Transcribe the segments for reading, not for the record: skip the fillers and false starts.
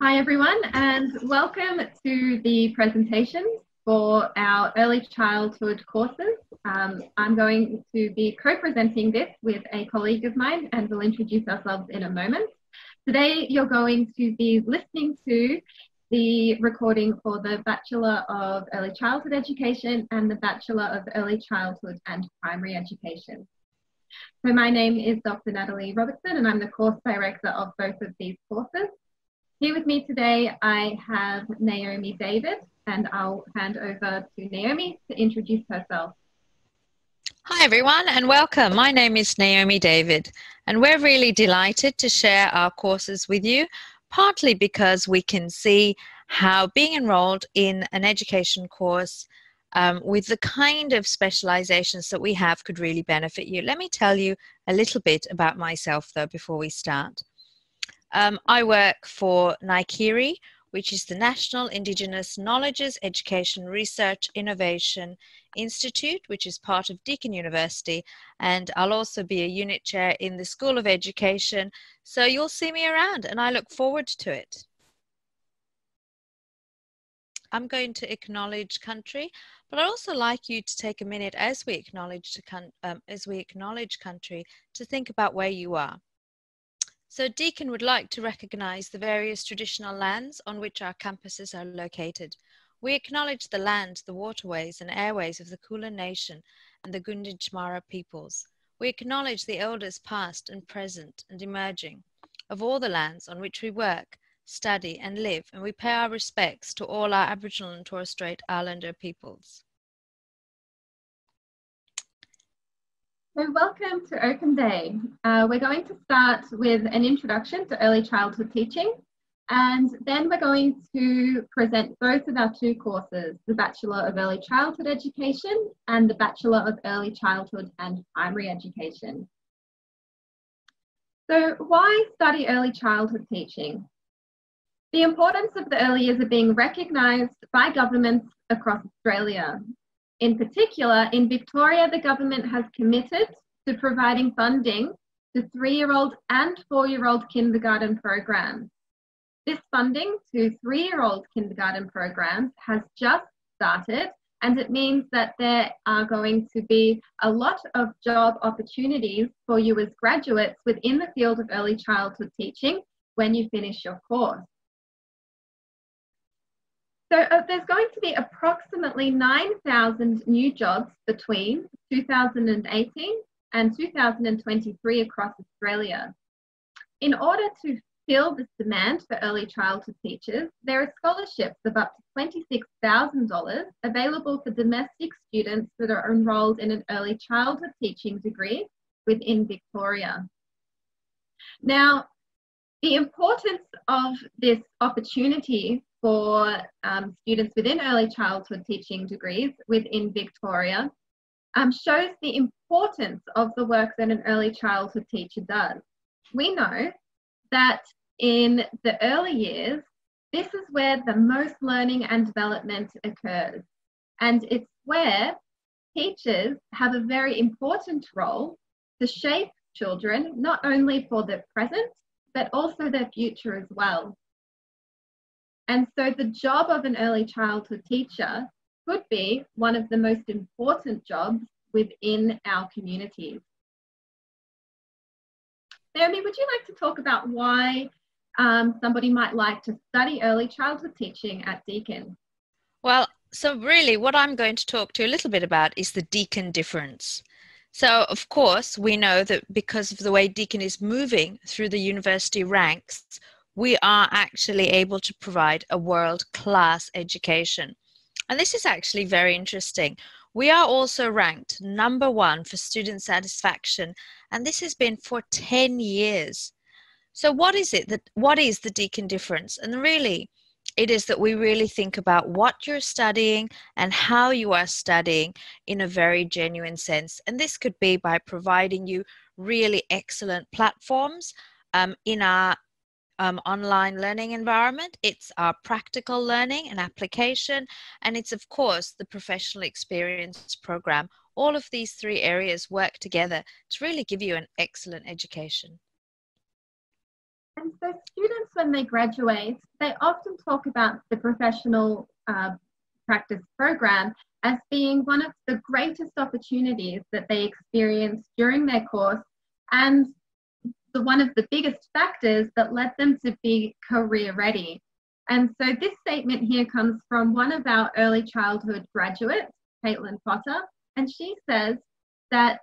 Hi everyone, and welcome to the presentation for our early childhood courses. I'm going to be co-presenting this with a colleague of mine, and we'll introduce ourselves in a moment. Today you're going to be listening to the recording for the Bachelor of Early Childhood Education and the Bachelor of Early Childhood and Primary Education. So my name is Dr. Natalie Robertson, and I'm the course director of both of these courses. Here with me today, I have Naomi David, and I'll hand over to Naomi to introduce herself. Hi everyone and welcome. My name is Naomi David and we're really delighted to share our courses with you, partly because we can see how being enrolled in an education course with the kind of specializations that we have could really benefit you. Let me tell you a little bit about myself though before we start. I work for NICERI, which is the National Indigenous Knowledges Education Research Innovation Institute, which is part of Deakin University, and I'll also be a unit chair in the School of Education, so you'll see me around and I look forward to it. I'm going to acknowledge country, but I'd also like you to take a minute as we acknowledge country to think about where you are. So Deakin would like to recognise the various traditional lands on which our campuses are located. We acknowledge the land, the waterways and airways of the Kulin Nation and the Gunditjmara peoples. We acknowledge the elders past and present and emerging of all the lands on which we work, study and live, and we pay our respects to all our Aboriginal and Torres Strait Islander peoples. So welcome to Open Day. We're going to start with an introduction to early childhood teaching, and then we're going to present both of our two courses, the Bachelor of Early Childhood Education and the Bachelor of Early Childhood and Primary Education. So why study early childhood teaching? The importance of the early years are being recognised by governments across Australia. In particular, in Victoria, the government has committed to providing funding to 3-year-old and 4-year-old kindergarten programs. This funding to 3-year-old kindergarten programs has just started, and it means that there are going to be a lot of job opportunities for you as graduates within the field of early childhood teaching when you finish your course. So there's going to be approximately 9,000 new jobs between 2018 and 2023 across Australia. In order to fill this demand for early childhood teachers, there are scholarships of up to $26,000 available for domestic students that are enrolled in an early childhood teaching degree within Victoria. Now, the importance of this opportunity for students within early childhood teaching degrees within Victoria shows the importance of the work that an early childhood teacher does. We know that in the early years, this is where the most learning and development occurs. And it's where teachers have a very important role to shape children, not only for the present, but also their future as well. And so the job of an early childhood teacher could be one of the most important jobs within our communities. Naomi, would you like to talk about why somebody might like to study early childhood teaching at Deakin? Well, so really what I'm going to talk to you a little bit about is the Deakin difference. So of course we know that because of the way Deakin is moving through the university ranks, we are actually able to provide a world-class education. And this is actually very interesting. We are also ranked #1 for student satisfaction, and this has been for 10 years. So what is the Deakin difference? And really, it is that we really think about what you're studying and how you are studying in a very genuine sense. And this could be by providing you really excellent platforms in our online learning environment. It's our practical learning and application, and it's of course the professional experience program. All of these three areas work together to really give you an excellent education. And so students, when they graduate, they often talk about the professional practice program as being one of the greatest opportunities that they experience during their course, and one of the biggest factors that led them to be career ready. And so this statement here comes from one of our early childhood graduates, Caitlin Potter, and she says that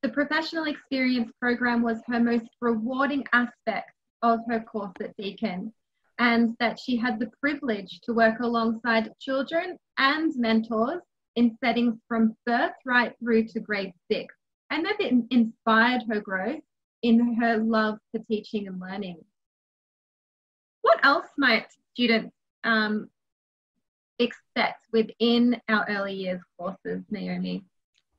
the professional experience program was her most rewarding aspect of her course at Deakin, and that she had the privilege to work alongside children and mentors in settings from birth right through to grade 6. And that it inspired her growth in her love for teaching and learning. What else might students expect within our early years courses, Naomi?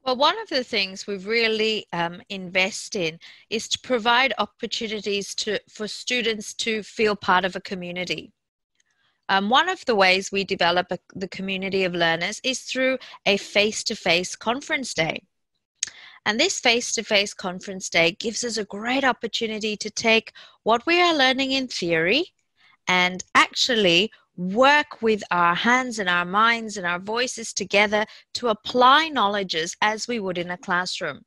Well, one of the things we really invest in is to provide opportunities for students to feel part of a community. One of the ways we develop the community of learners is through a face-to-face conference day. And this face-to-face conference day gives us a great opportunity to take what we are learning in theory and actually work with our hands and our minds and our voices together to apply knowledges as we would in a classroom.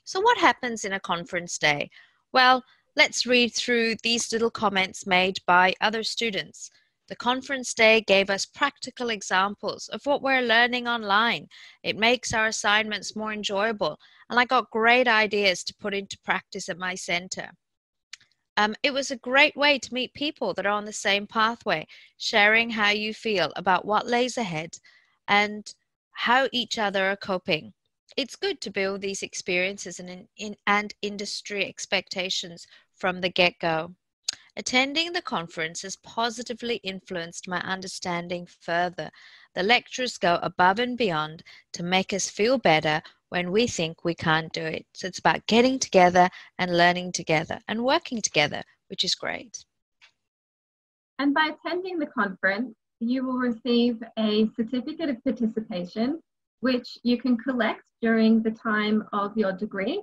So what happens in a conference day? Well, let's read through these little comments made by other students. The conference day gave us practical examples of what we're learning online. It makes our assignments more enjoyable, and I got great ideas to put into practice at my center. It was a great way to meet people that are on the same pathway, sharing how you feel about what lays ahead and how each other are coping. It's good to build these experiences and industry expectations from the get-go. Attending the conference has positively influenced my understanding further. The lecturers go above and beyond to make us feel better when we think we can't do it. So it's about getting together and learning together and working together, which is great. And by attending the conference, you will receive a certificate of participation, which you can collect during the time of your degree.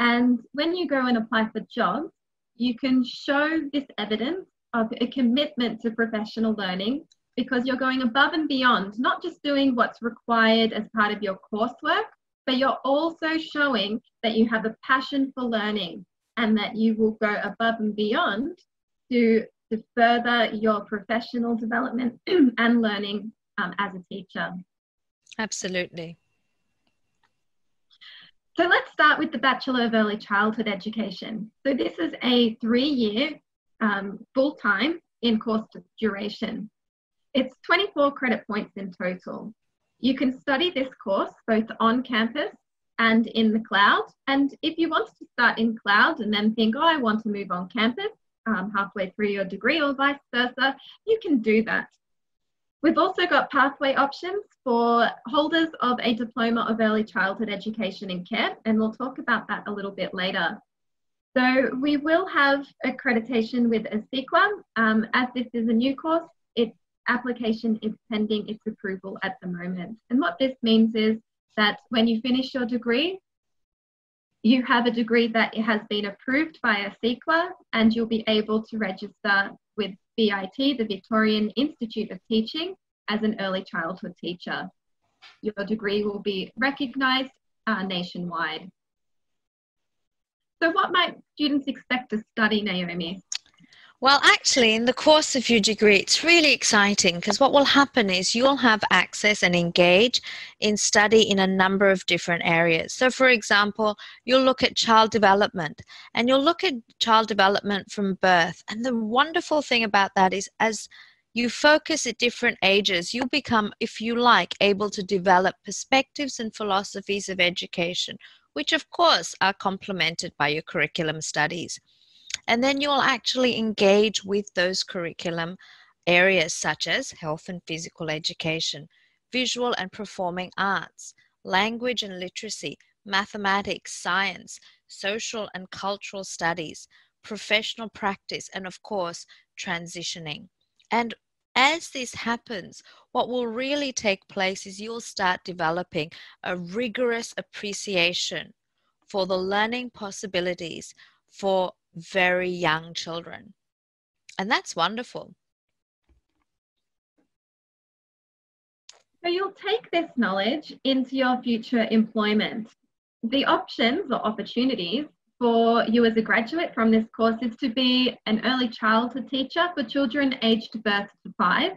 And when you go and apply for jobs, you can show this evidence of a commitment to professional learning, because you're going above and beyond, not just doing what's required as part of your coursework, but you're also showing that you have a passion for learning and that you will go above and beyond to further your professional development and learning as a teacher. Absolutely. So let's start with the Bachelor of Early Childhood Education. So this is a 3-year full-time in-course duration. It's 24 credit points in total. You can study this course both on campus and in the cloud. And if you want to start in cloud and then think, oh, I want to move on campus halfway through your degree or vice versa, you can do that. We've also got pathway options for holders of a Diploma of Early Childhood Education in Care, and we'll talk about that a little bit later. So we will have accreditation with ASIQA. As this is a new course, its application is pending its approval at the moment. And what this means is that when you finish your degree, you have a degree that has been approved by ASIQA, and you'll be able to register with VIT, the Victorian Institute of Teaching, as an early childhood teacher. Your degree will be recognised nationwide. So what might students expect to study, Naomi? Well, actually, in the course of your degree, it's really exciting, because what will happen is you'll have access and engage in study in a number of different areas. So, for example, you'll look at child development, and you'll look at child development from birth. And the wonderful thing about that is, as you focus at different ages, you'll become, if you like, able to develop perspectives and philosophies of education, which of course are complemented by your curriculum studies. And then you'll actually engage with those curriculum areas such as health and physical education, visual and performing arts, language and literacy, mathematics, science, social and cultural studies, professional practice, and of course, transitioning. And as this happens, what will really take place is you'll start developing a rigorous appreciation for the learning possibilities for very young children. And that's wonderful. So you'll take this knowledge into your future employment. The options or opportunities for you as a graduate from this course is to be an early childhood teacher for children aged birth to 5.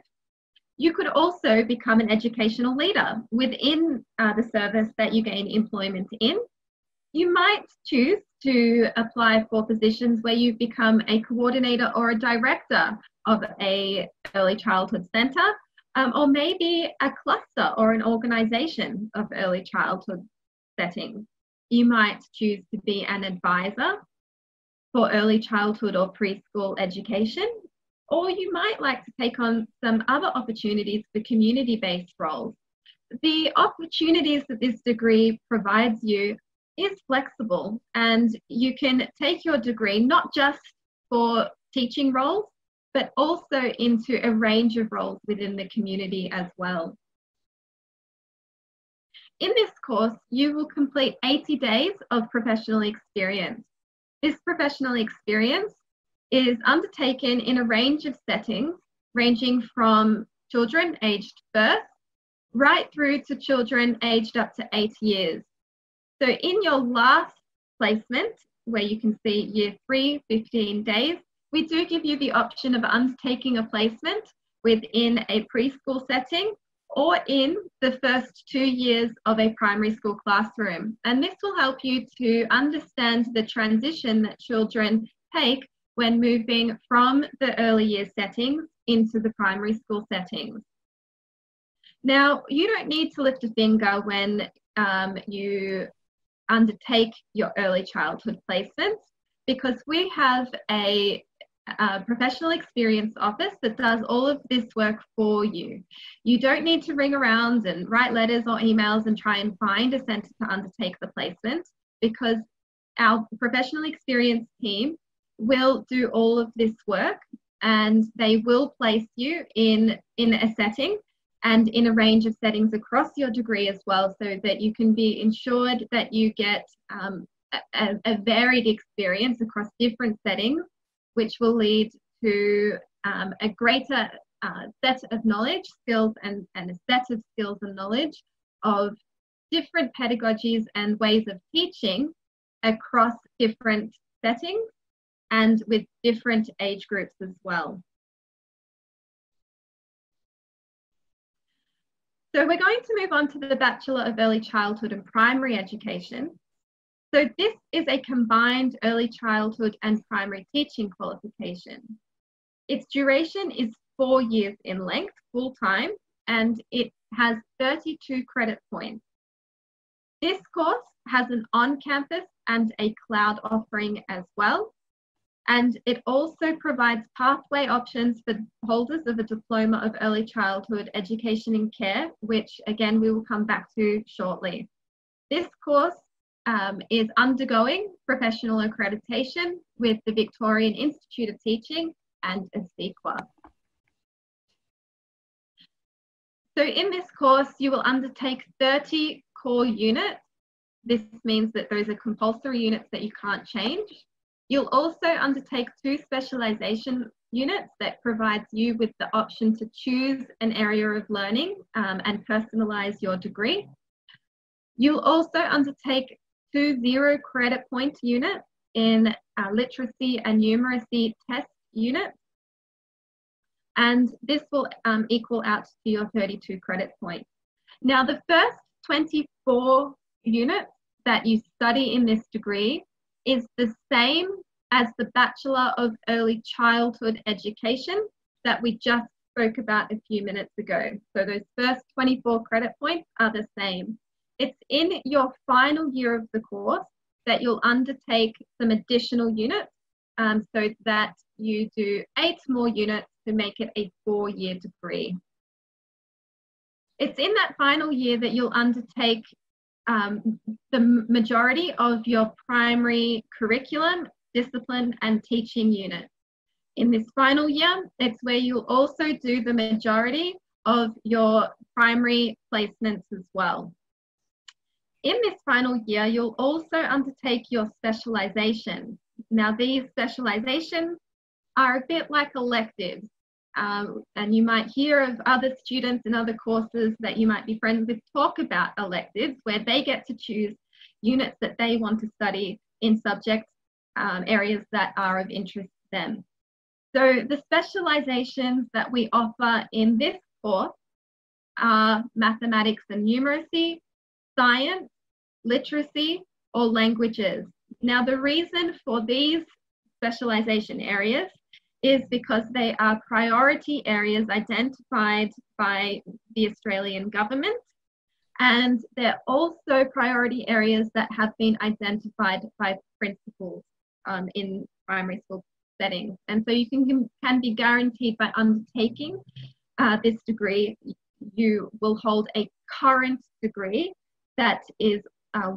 You could also become an educational leader within the service that you gain employment in. You might choose to apply for positions where you become a coordinator or a director of a early childhood centre, or maybe a cluster or an organisation of early childhood settings. You might choose to be an advisor for early childhood or preschool education, or you might like to take on some other opportunities for community-based roles. The opportunities that this degree provides you is flexible, and you can take your degree not just for teaching roles, but also into a range of roles within the community as well. In this course, you will complete 80 days of professional experience. This professional experience is undertaken in a range of settings, ranging from children aged birth right through to children aged up to 8 years. So in your last placement, where you can see year 3, 15 days, we do give you the option of undertaking a placement within a preschool setting or in the first 2 years of a primary school classroom. And this will help you to understand the transition that children take when moving from the early year settings into the primary school settings. Now, you don't need to lift a finger when you undertake your early childhood placements, because we have a professional experience office that does all of this work for you. You don't need to ring around and write letters or emails and try and find a centre to undertake the placement, because our professional experience team will do all of this work, and they will place you in a setting and in a range of settings across your degree as well, so that you can be ensured that you get a varied experience across different settings, which will lead to a greater set of knowledge, skills, and a set of skills and knowledge of different pedagogies and ways of teaching across different settings and with different age groups as well. So we're going to move on to the Bachelor of Early Childhood and Primary Education. So this is a combined early childhood and primary teaching qualification. Its duration is 4 years in length, full time, and it has 32 credit points. This course has an on-campus and a cloud offering as well. And it also provides pathway options for holders of a Diploma of Early Childhood Education and Care, which again, we will come back to shortly. This course is undergoing professional accreditation with the Victorian Institute of Teaching and a CEQA. So in this course, you will undertake 30 core units. This means that those are compulsory units that you can't change. You'll also undertake 2 specialisation units that provides you with the option to choose an area of learning and personalise your degree. You'll also undertake 2 0 credit point units in literacy and numeracy test units. And this will equal out to your 32 credit points. Now, the first 24 units that you study in this degree is the same as the Bachelor of Early Childhood Education that we just spoke about a few minutes ago. So those first 24 credit points are the same. It's in your final year of the course that you'll undertake some additional units so that you do 8 more units to make it a 4-year degree. It's in that final year that you'll undertake the majority of your primary curriculum, discipline, and teaching units. In this final year, it's where you'll also do the majority of your primary placements as well. In this final year, you'll also undertake your specialisation. Now, these specialisations are a bit like electives. And you might hear of other students in other courses that you might be friends with talk about electives, where they get to choose units that they want to study in subject areas that are of interest to them. So the specializations that we offer in this course are mathematics and numeracy, science, literacy, or languages. Now, the reason for these specialization areas is because they are priority areas identified by the Australian government, and they're also priority areas that have been identified by principals in primary school settings. And so you can be guaranteed by undertaking this degree, you will hold a current degree that is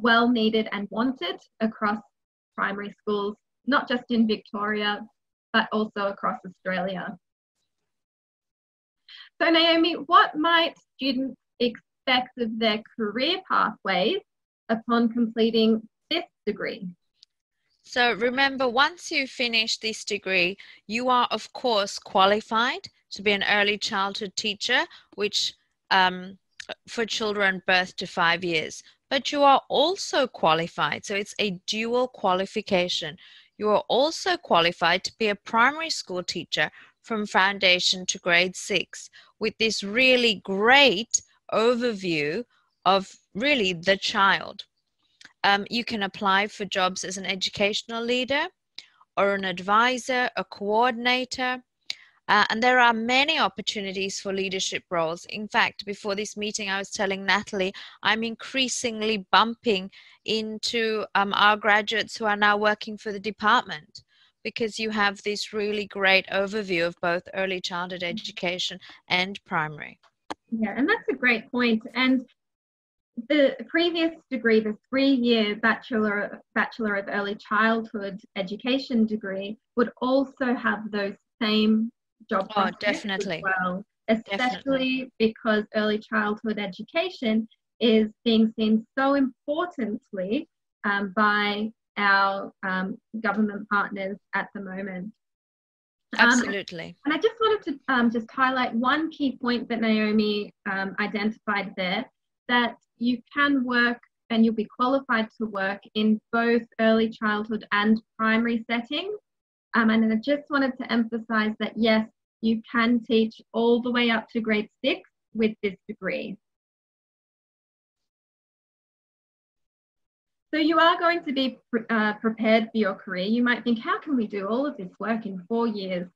well needed and wanted across primary schools, not just in Victoria, but also across Australia. So Naomi, what might students expect of their career pathways upon completing this degree? So remember, once you finish this degree, you are of course qualified to be an early childhood teacher, which for children birth to 5 years. But you are also qualified, so it's a dual qualification. You are also qualified to be a primary school teacher from foundation to grade 6, with this really great overview of really the child. You can apply for jobs as an educational leader or an advisor, a coordinator, and there are many opportunities for leadership roles. In fact, before this meeting, I was telling Natalie, I'm increasingly bumping into our graduates who are now working for the department, because you have this really great overview of both early childhood education and primary. Yeah, and that's a great point. And the previous degree, the 3-year Bachelor of Early Childhood Education degree, would also have those same job prospects definitely. as well, especially definitely. because early childhood education is being seen so importantly by our government partners at the moment. Absolutely. And I just wanted to just highlight one key point that Naomi identified there, that you can work and you'll be qualified to work in both early childhood and primary settings. And I just wanted to emphasize that, yes, you can teach all the way up to grade 6 with this degree. So you are going to be prepared for your career. You might think, how can we do all of this work in 4 years?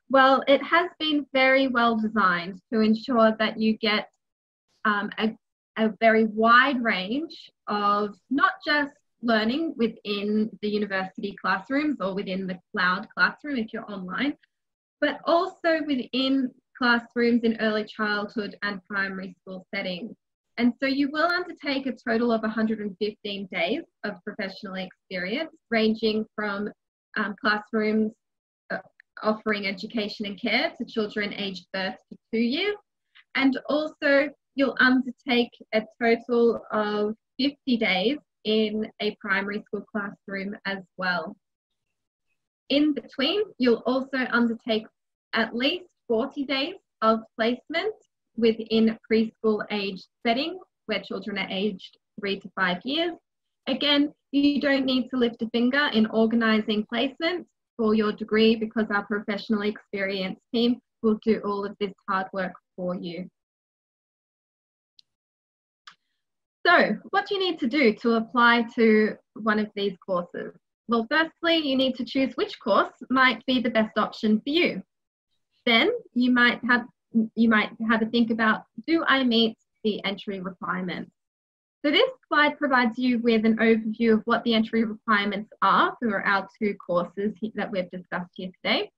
Well, it has been very well designed to ensure that you get a very wide range of not just learning within the university classrooms or within the cloud classroom if you're online, but also within classrooms in early childhood and primary school settings. And so you will undertake a total of 115 days of professional experience, ranging from classrooms offering education and care to children aged birth to 2 years. And also you'll undertake a total of 50 days in a primary school classroom as well. In between, you'll also undertake at least 40 days of placement within preschool age settings where children are aged 3 to 5 years. Again, you don't need to lift a finger in organising placements for your degree, because our professional experience team will do all of this hard work for you. So what do you need to do to apply to one of these courses? Well, firstly, you need to choose which course might be the best option for you. Then you might have a think about, do I meet the entry requirements? So this slide provides you with an overview of what the entry requirements are for our 2 courses that we've discussed here today.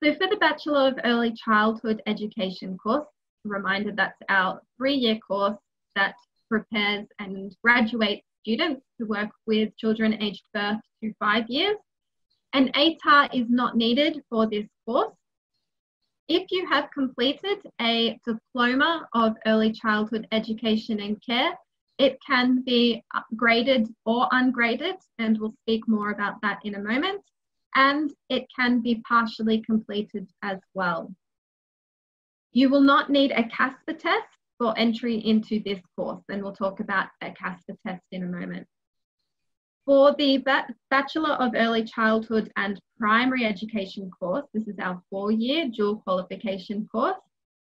So for the Bachelor of Early Childhood Education course, a reminder, that's our 3-year course that prepares and graduates students to work with children aged birth to 5 years. An ATAR is not needed for this course. If you have completed a Diploma of Early Childhood Education and Care, it can be graded or ungraded, and we'll speak more about that in a moment. and it can be partially completed as well. You will not need a CASPER test for entry into this course, and we'll talk about a CASPER test in a moment. For the Bachelor of Early Childhood and Primary Education course, this is our 4-year dual qualification course,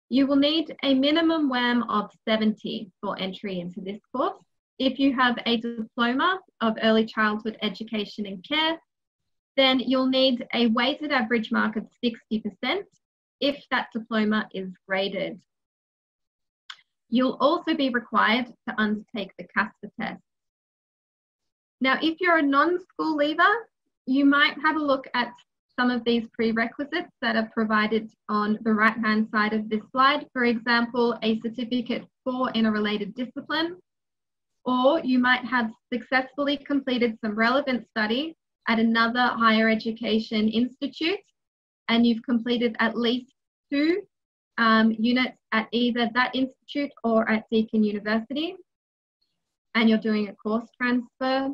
you will need a minimum WAM of 70 for entry into this course. If you have a Diploma of Early Childhood Education and Care, then you'll need a weighted average mark of 60% if that diploma is graded. You'll also be required to undertake the CASPER test. Now, if you're a non-school leaver, you might have a look at some of these prerequisites that are provided on the right-hand side of this slide. For example, a certificate for in a related discipline, or you might have successfully completed some relevant study at another higher education institute, and you've completed at least 2 units at either that institute or at Deakin University, and you're doing a course transfer.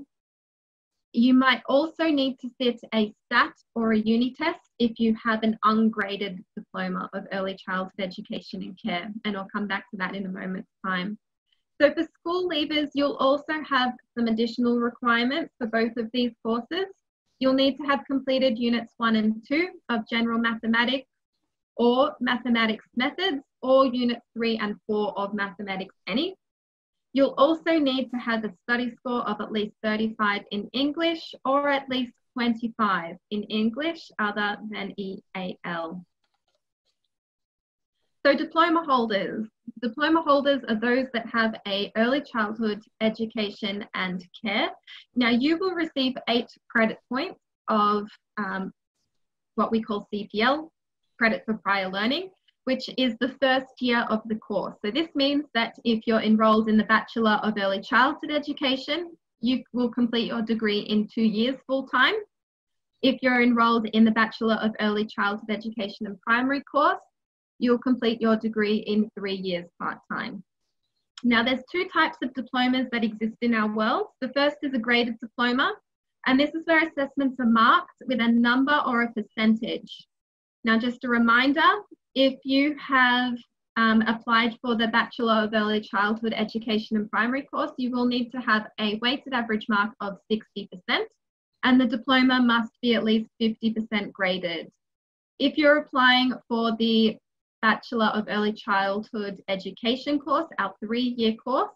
You might also need to sit a STAT or a uni test if you have an ungraded Diploma of Early Childhood Education and Care, and I'll come back to that in a moment's time. So for school leavers, you'll also have some additional requirements for both of these courses. You'll need to have completed Units 1 and 2 of General Mathematics or Mathematics Methods, or Units 3 and 4 of Mathematics Any. You'll also need to have a study score of at least 35 in English or at least 25 in English other than EAL. So diploma holders. Diploma holders are those that have a early childhood education and care. Now you will receive 8 credit points of what we call CPL, credit for prior learning, which is the first year of the course. So this means that if you're enrolled in the Bachelor of Early Childhood Education, you will complete your degree in 2 years full time. If you're enrolled in the Bachelor of Early Childhood Education and Primary course, you'll complete your degree in 3 years part-time. Now there's 2 types of diplomas that exist in our world. The first is a graded diploma, and this is where assessments are marked with a number or a percentage. Now just a reminder, if you have applied for the Bachelor of Early Childhood Education and Primary course, you will need to have a weighted average mark of 60%, and the diploma must be at least 50% graded. If you're applying for the Bachelor of Early Childhood Education course, our 3-year course,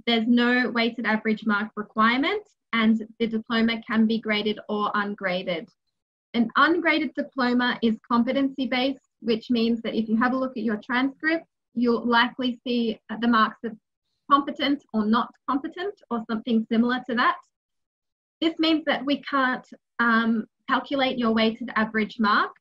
there's no weighted average mark requirement, and the diploma can be graded or ungraded. An ungraded diploma is competency-based, which means that if you have a look at your transcript, you'll likely see the marks of competent or not competent or something similar to that. This means that we can't calculate your weighted average mark.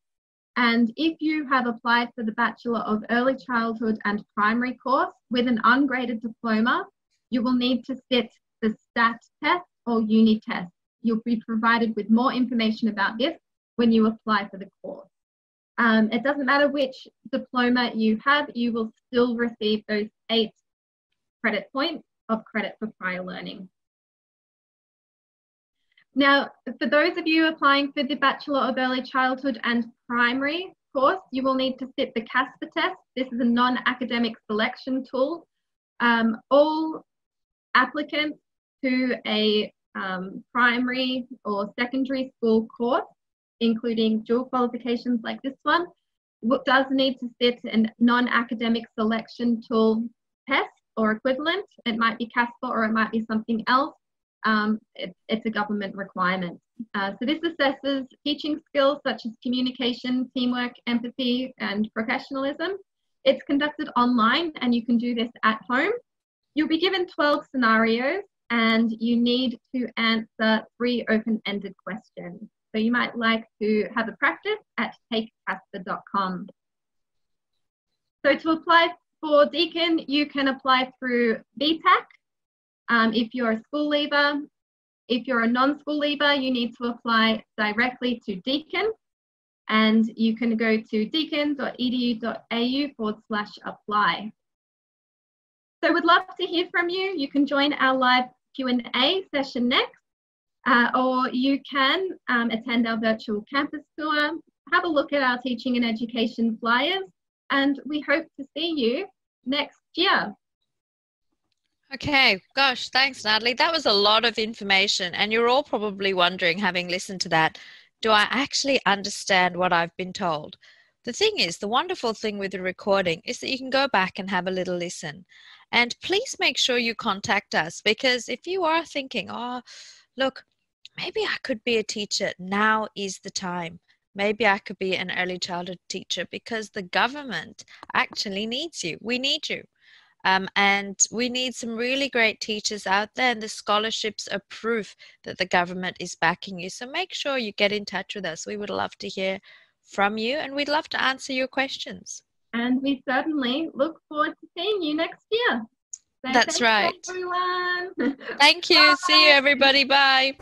And if you have applied for the Bachelor of Early Childhood and Primary course with an ungraded diploma, you will need to sit the STAT test or uni test. You'll be provided with more information about this when you apply for the course. It doesn't matter which diploma you have, you will still receive those 8 credit points of credit for prior learning. Now, for those of you applying for the Bachelor of Early Childhood and Primary course, you will need to sit the CASPER test. This is a non-academic selection tool. All applicants to a primary or secondary school course, including dual qualifications like this one, does need to sit a non-academic selection tool test or equivalent. It might be CASPER or it might be something else. It's a government requirement. So this assesses teaching skills such as communication, teamwork, empathy, and professionalism. It's conducted online, and you can do this at home. You'll be given 12 scenarios, and you need to answer 3 open-ended questions. So you might like to have a practice at takecasper.com. So to apply for Deakin, you can apply through BTAC. If you're a school leaver. If you're a non-school leaver, you need to apply directly to Deakin, and you can go to deakin.edu.au/apply. So we'd love to hear from you. You can join our live Q&A session next. or you can attend our virtual campus tour, have a look at our teaching and education flyers, and we hope to see you next year. Okay, gosh, thanks, Natalie. That was a lot of information, and you're all probably wondering, having listened to that, do I actually understand what I've been told? The thing is, the wonderful thing with the recording is that you can go back and have a little listen. And please make sure you contact us, because if you are thinking, oh, look, maybe I could be a teacher, now is the time. Maybe I could be an early childhood teacher, because the government actually needs you. We need you. And we need some really great teachers out there, and the scholarships are proof that the government is backing you. So make sure you get in touch with us. We would love to hear from you, and we'd love to answer your questions. And we certainly look forward to seeing you next year. So That's right. everyone. Thank you. See you, everybody. Bye.